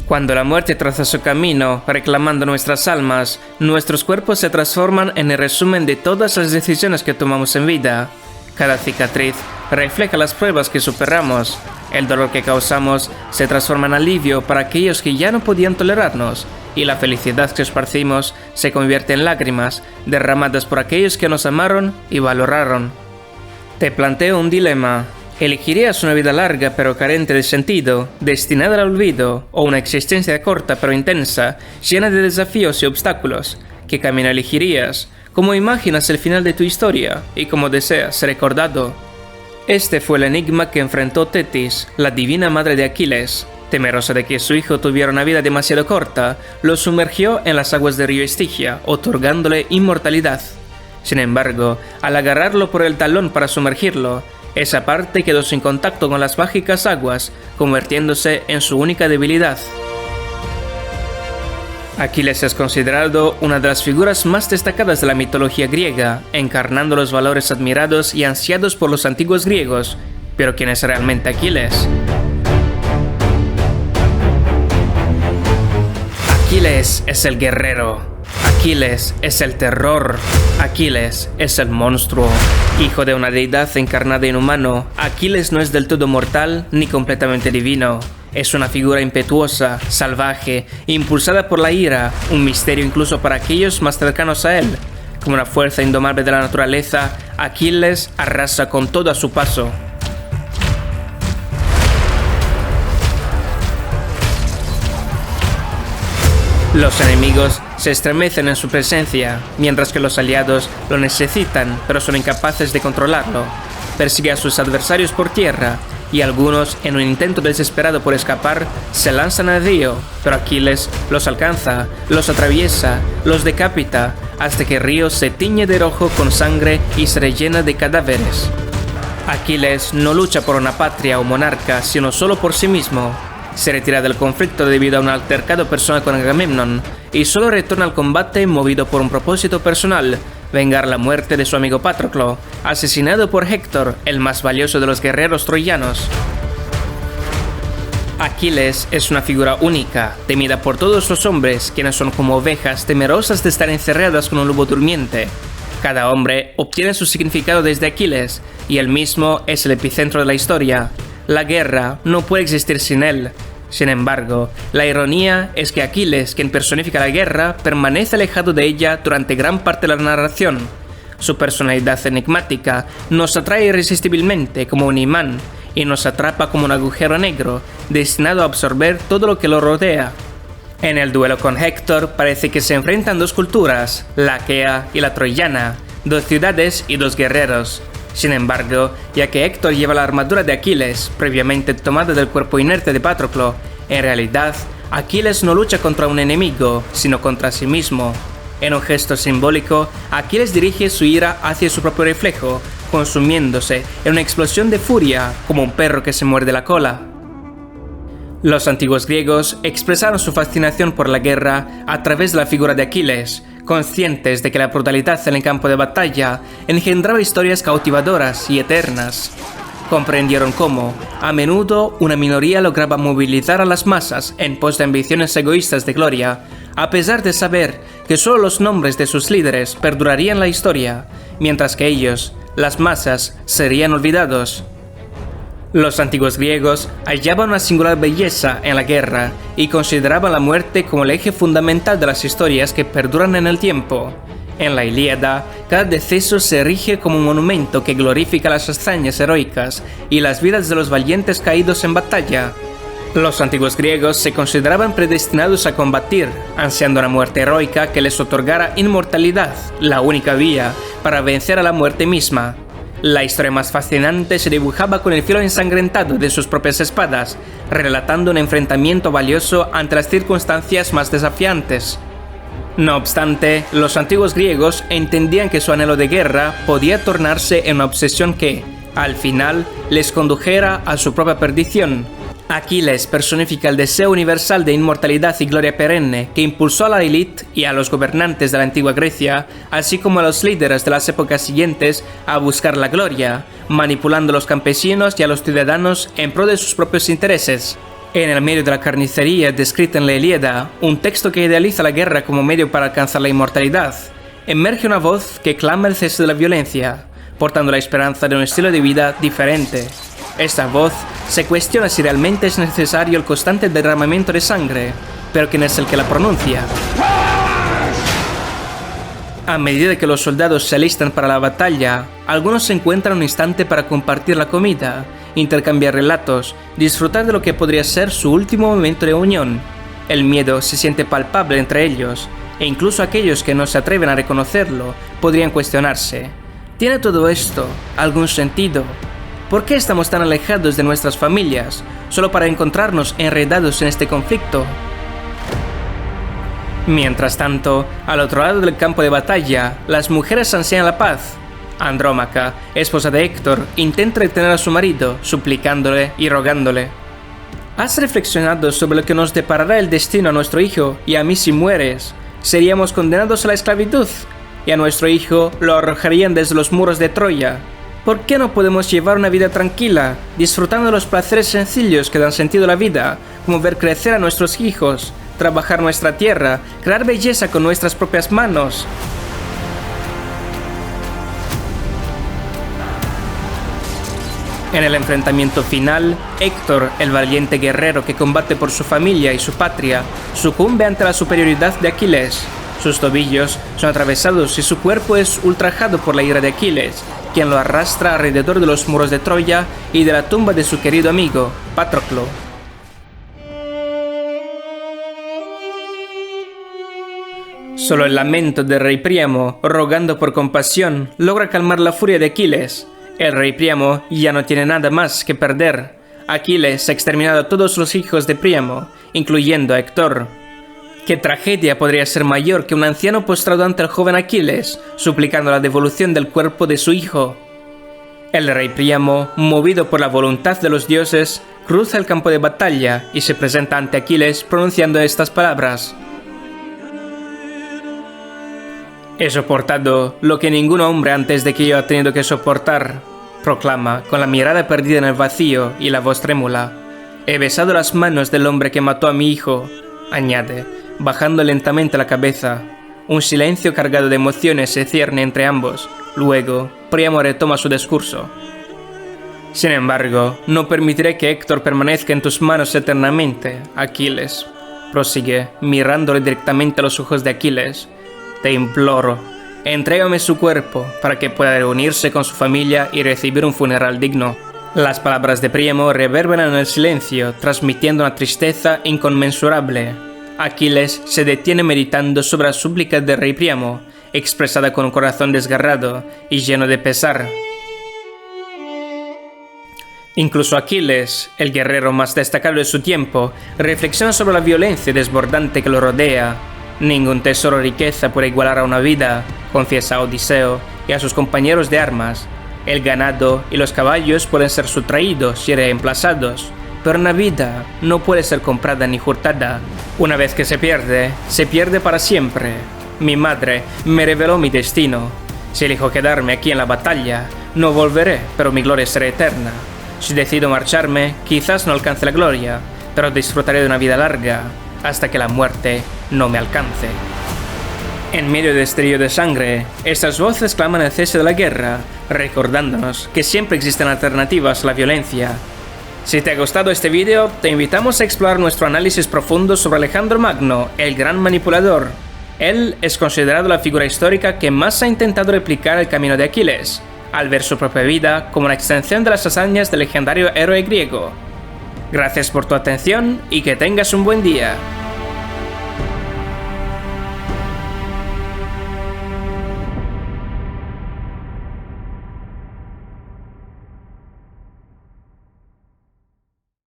Cuando la muerte traza su camino, reclamando nuestras almas, nuestros cuerpos se transforman en el resumen de todas las decisiones que tomamos en vida. Cada cicatriz refleja las pruebas que superamos. El dolor que causamos se transforma en alivio para aquellos que ya no podían tolerarnos, y la felicidad que esparcimos se convierte en lágrimas derramadas por aquellos que nos amaron y valoraron. Te planteo un dilema. ¿Elegirías una vida larga pero carente de sentido, destinada al olvido, o una existencia corta pero intensa, llena de desafíos y obstáculos? ¿Qué camino elegirías? ¿Cómo imaginas el final de tu historia? ¿Y cómo deseas ser recordado? Este fue el enigma que enfrentó Tetis, la divina madre de Aquiles. Temerosa de que su hijo tuviera una vida demasiado corta, lo sumergió en las aguas del río Estigia, otorgándole inmortalidad. Sin embargo, al agarrarlo por el talón para sumergirlo, esa parte quedó sin contacto con las mágicas aguas, convirtiéndose en su única debilidad. Aquiles es considerado una de las figuras más destacadas de la mitología griega, encarnando los valores admirados y ansiados por los antiguos griegos. Pero ¿quién es realmente Aquiles? Aquiles es el guerrero. Aquiles es el terror. Aquiles es el monstruo. Hijo de una deidad encarnada en humano, Aquiles no es del todo mortal ni completamente divino. Es una figura impetuosa, salvaje, impulsada por la ira, un misterio incluso para aquellos más cercanos a él. Como una fuerza indomable de la naturaleza, Aquiles arrasa con todo a su paso. Los enemigos se estremecen en su presencia, mientras que los aliados lo necesitan, pero son incapaces de controlarlo. Persigue a sus adversarios por tierra, y algunos, en un intento desesperado por escapar, se lanzan al río, pero Aquiles los alcanza, los atraviesa, los decapita, hasta que el río se tiñe de rojo con sangre y se rellena de cadáveres. Aquiles no lucha por una patria o monarca, sino solo por sí mismo. Se retira del conflicto debido a un altercado personal con Agamemnon, y solo retorna al combate movido por un propósito personal: vengar la muerte de su amigo Patroclo, asesinado por Héctor, el más valioso de los guerreros troyanos. Aquiles es una figura única, temida por todos los hombres, quienes son como ovejas temerosas de estar encerradas con un lobo durmiente. Cada hombre obtiene su significado desde Aquiles, y él mismo es el epicentro de la historia. La guerra no puede existir sin él. Sin embargo, la ironía es que Aquiles, quien personifica la guerra, permanece alejado de ella durante gran parte de la narración. Su personalidad enigmática nos atrae irresistiblemente como un imán, y nos atrapa como un agujero negro, destinado a absorber todo lo que lo rodea. En el duelo con Héctor parece que se enfrentan dos culturas, la aquea y la troyana, dos ciudades y dos guerreros. Sin embargo, ya que Héctor lleva la armadura de Aquiles, previamente tomada del cuerpo inerte de Patroclo, en realidad, Aquiles no lucha contra un enemigo, sino contra sí mismo. En un gesto simbólico, Aquiles dirige su ira hacia su propio reflejo, consumiéndose en una explosión de furia, como un perro que se muerde la cola. Los antiguos griegos expresaron su fascinación por la guerra a través de la figura de Aquiles, conscientes de que la brutalidad en el campo de batalla engendraba historias cautivadoras y eternas. Comprendieron cómo, a menudo, una minoría lograba movilizar a las masas en pos de ambiciones egoístas de gloria, a pesar de saber que solo los nombres de sus líderes perdurarían en la historia, mientras que ellos, las masas, serían olvidados. Los antiguos griegos hallaban una singular belleza en la guerra y consideraban la muerte como el eje fundamental de las historias que perduran en el tiempo. En la Ilíada, cada deceso se erige como un monumento que glorifica las hazañas heroicas y las vidas de los valientes caídos en batalla. Los antiguos griegos se consideraban predestinados a combatir, ansiando una muerte heroica que les otorgara inmortalidad, la única vía para vencer a la muerte misma. La historia más fascinante se dibujaba con el filo ensangrentado de sus propias espadas, relatando un enfrentamiento valioso ante las circunstancias más desafiantes. No obstante, los antiguos griegos entendían que su anhelo de guerra podía tornarse en una obsesión que, al final, les condujera a su propia perdición. Aquiles personifica el deseo universal de inmortalidad y gloria perenne que impulsó a la élite y a los gobernantes de la antigua Grecia, así como a los líderes de las épocas siguientes, a buscar la gloria, manipulando a los campesinos y a los ciudadanos en pro de sus propios intereses. En el medio de la carnicería descrita en la Ilíada, un texto que idealiza la guerra como medio para alcanzar la inmortalidad, emerge una voz que clama el cese de la violencia, portando la esperanza de un estilo de vida diferente. Esta voz se cuestiona si realmente es necesario el constante derramamiento de sangre, pero ¿quién es el que la pronuncia? A medida que los soldados se alistan para la batalla, algunos se encuentran un instante para compartir la comida, intercambiar relatos, disfrutar de lo que podría ser su último momento de unión. El miedo se siente palpable entre ellos, e incluso aquellos que no se atreven a reconocerlo podrían cuestionarse. ¿Tiene todo esto algún sentido? ¿Por qué estamos tan alejados de nuestras familias, solo para encontrarnos enredados en este conflicto? Mientras tanto, al otro lado del campo de batalla, las mujeres ansían la paz. Andrómaca, esposa de Héctor, intenta retener a su marido, suplicándole y rogándole. ¿Has reflexionado sobre lo que nos deparará el destino a nuestro hijo y a mí si mueres? Seríamos condenados a la esclavitud, y a nuestro hijo lo arrojarían desde los muros de Troya. ¿Por qué no podemos llevar una vida tranquila, disfrutando de los placeres sencillos que dan sentido a la vida, como ver crecer a nuestros hijos, trabajar nuestra tierra, crear belleza con nuestras propias manos? En el enfrentamiento final, Héctor, el valiente guerrero que combate por su familia y su patria, sucumbe ante la superioridad de Aquiles. Sus tobillos son atravesados y su cuerpo es ultrajado por la ira de Aquiles, quien lo arrastra alrededor de los muros de Troya y de la tumba de su querido amigo, Patroclo. Solo el lamento del rey Príamo, rogando por compasión, logra calmar la furia de Aquiles. El rey Príamo ya no tiene nada más que perder. Aquiles ha exterminado a todos los hijos de Príamo, incluyendo a Héctor. ¿Qué tragedia podría ser mayor que un anciano postrado ante el joven Aquiles, suplicando la devolución del cuerpo de su hijo? El rey Príamo, movido por la voluntad de los dioses, cruza el campo de batalla y se presenta ante Aquiles pronunciando estas palabras. He soportado lo que ningún hombre antes de que yo ha tenido que soportar, proclama, con la mirada perdida en el vacío y la voz trémula. He besado las manos del hombre que mató a mi hijo, añade, bajando lentamente la cabeza. Un silencio cargado de emociones se cierne entre ambos. Luego, Príamo retoma su discurso. Sin embargo, no permitiré que Héctor permanezca en tus manos eternamente, Aquiles. Prosigue, mirándole directamente a los ojos de Aquiles. Te imploro, entrégame su cuerpo para que pueda reunirse con su familia y recibir un funeral digno. Las palabras de Príamo reverberan en el silencio, transmitiendo una tristeza inconmensurable. Aquiles se detiene meditando sobre la súplica del rey Príamo, expresada con un corazón desgarrado y lleno de pesar. Incluso Aquiles, el guerrero más destacado de su tiempo, reflexiona sobre la violencia desbordante que lo rodea. Ningún tesoro o riqueza puede igualar a una vida, confiesa a Odiseo y a sus compañeros de armas. El ganado y los caballos pueden ser sustraídos y reemplazados, pero una vida no puede ser comprada ni hurtada. Una vez que se pierde para siempre. Mi madre me reveló mi destino. Si elijo quedarme aquí en la batalla, no volveré, pero mi gloria será eterna. Si decido marcharme, quizás no alcance la gloria, pero disfrutaré de una vida larga, hasta que la muerte no me alcance. En medio de este río de sangre, estas voces claman el cese de la guerra, recordándonos que siempre existen alternativas a la violencia. Si te ha gustado este vídeo, te invitamos a explorar nuestro análisis profundo sobre Alejandro Magno, el gran manipulador. Él es considerado la figura histórica que más ha intentado replicar el camino de Aquiles, al ver su propia vida como una extensión de las hazañas del legendario héroe griego. Gracias por tu atención y que tengas un buen día.